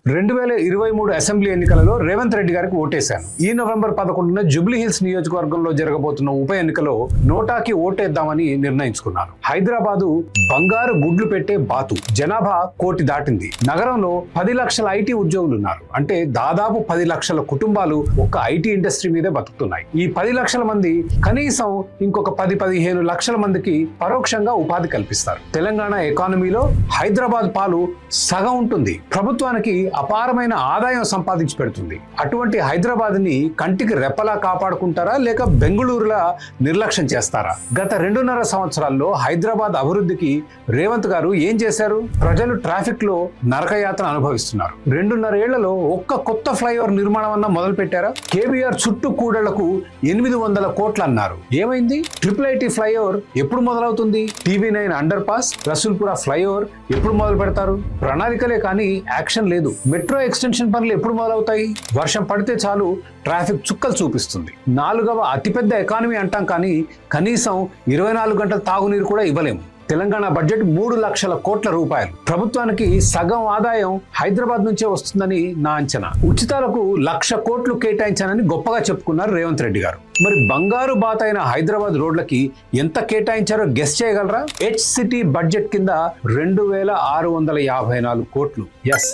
2023 assembly ఎన్నికలలో రేవంత్ రెడ్డి గారికి ఓటేశాను. ఈ నవంబర్ 11న జూబ్లీ హిల్స్ నియోజకవర్గంలో జరగబోతున్న ఉప ఎన్నికలో నోటాకి ఓటేద్దామని నిర్ణయించుకున్నాను. హైదరాబాదు బంగారు గుడ్లు పెట్టే బాతు. జనాభా 1 కోటి దాటింది. నగరంలో 10 లక్షల ఐటీ ఉద్యోగులు ఉన్నారు. అంటే దాదాపు 10 లక్షల కుటుంబాలు ఒక్క ఐటీ ఇండస్ట్రీ మీదే బతుకుతున్నాయి. ఈ 10 లక్షల మంది కనీసం ఇంకొక 10-15 లక్షల మందికి పరోక్షంగా ఉపాధి కల్పిస్తారు. తెలంగాణ ఎకానమీలో హైదరాబాద్ పాలు సగం ఉంటుంది. ప్రభుత్వానికి అపారమైన ఆదాయం సంపాదించి పెడుతుంది. అటువంటి హైదరాబాద్ ని కంటికి రెప్పలా కాపాడుకుంటారా లేక బెంగళూరులా నిర్లక్ష్యం చేస్తారా? గత 2.5 సంవత్సరాల్లో హైదరాబాద్ అభివృద్ధికి రేవంత్ గారు ఏం చేశారు? ప్రజలు ట్రాఫిక్ లో నరకయాతన అనుభవిస్తున్నారు. 2.5 ఏళ్లలో ఒక్క కొత్త ఫ్లైఓవర్ నిర్మాణం అన్న మొదలు పెట్టారా? కేబీఆర్ చుట్టూ కూడళ్లకు 800 కోట్లు అన్నారు. ఏమైంది? IIIT ఫ్లైఓవర్ ఎప్పుడు మొదలవుతుంది? TV9 under pass, Rasoolpura flyover ఎప్పుడు మొదలు పెడతారు? ప్రణాళికలే కానీ యాక్షన్ లేదు. మెట్రో ఎక్స్టెన్షన్ పనులు ఎప్పుడు మొదలవుతాయి? వర్షం పడితే చాలు ట్రాఫిక్ చుక్కలు చూపిస్తుంది. 4వ అతిపెద్ద ఎకానమీ అంటాం కానీ కనీసం 24 గంటల తాగునీరు కూడా ఇవ్వలేము. తెలంగాణ బడ్జెట్ 3 లక్షల కోట్ల రూపాయలు. ప్రభుత్వానికి సగం ఆదాయం హైదరాబాద్ నుంచే వస్తుందని నా అంచనా. ఉచితాలకు 1,00,000 కోట్లు కేటాయించానని గొప్పగా చెప్పుకున్నారు రేవంత్ రెడ్డి గారు. మరి బంగారు బాత్ అయిన హైదరాబాద్ రోడ్లకి ఎంత కేటాయించారో గెస్ చేయగలరా? HCT బడ్జెట్ కింద 2,654 కోట్లు. ఎస్,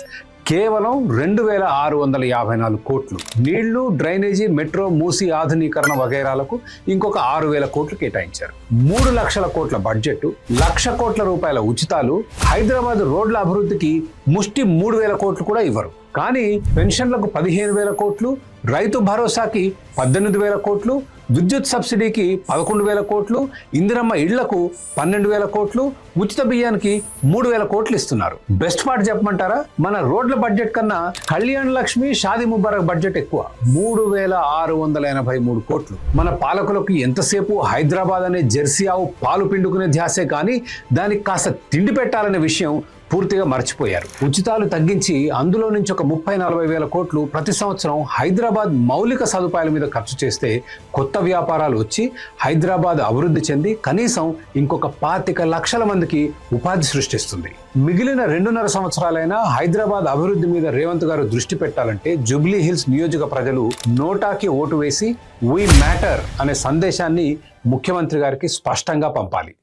కేవలం 2,654 కోట్లు. నీళ్లు, డ్రైనేజీ, మెట్రో, మూసి ఆధునీకరణ వగైరాలకు ఇంకొక 6,000 కోట్లు కేటాయించారు. 3 లక్షల కోట్ల బడ్జెట్, 1,00,000 కోట్ల రూపాయల ఉచితాలు. హైదరాబాద్ రోడ్ల అభివృద్ధికి ముష్టి 3,000 కోట్లు కూడా ఇవ్వరు. కానీ పెన్షన్లకు 15,000 కోట్లు, రైతు భరోసాకి 18,000 కోట్లు, విద్యుత్ సబ్సిడీకి 11,000 కోట్లు, ఇందిరమ్మ ఇళ్లకు 12,000 కోట్లు, ఉచిత బియ్యానికి 3,000 కోట్లు ఇస్తున్నారు. బెస్ట్ పార్ట్ చెప్పమంటారా? మన రోడ్ల బడ్జెట్ కన్నా కళ్యాణ్ లక్ష్మి, షాదీ ముబారక్ బడ్జెట్ ఎక్కువ, 3,683 కోట్లు. మన పాలకులకు ఎంతసేపు హైదరాబాద్ అనే జెర్సీ ఆవు పాలు పిండుకునే ధ్యాసే కానీ దానికి కాస్త తిండి పెట్టాలనే విషయం పూర్తిగా మర్చిపోయారు. ఉచితాలు తగ్గించి అందులో నుంచి ఒక 30-40 వేల కోట్లు ప్రతి సంవత్సరం హైదరాబాద్ మౌలిక సదుపాయాల మీద ఖర్చు చేస్తే కొత్త వ్యాపారాలు వచ్చి హైదరాబాద్ అభివృద్ధి చెంది కనీసం ఇంకొక 25 లక్షల మందికి ఉపాధి సృష్టిస్తుంది. మిగిలిన 2.5 సంవత్సరాలైనా హైదరాబాద్ అభివృద్ధి మీద రేవంత్ గారు దృష్టి పెట్టాలంటే జూబ్లీ హిల్స్ నియోజక ప్రజలు నోటాకి ఓటు వేసి వీ మ్యాటర్ అనే సందేశాన్ని ముఖ్యమంత్రి గారికి స్పష్టంగా పంపాలి.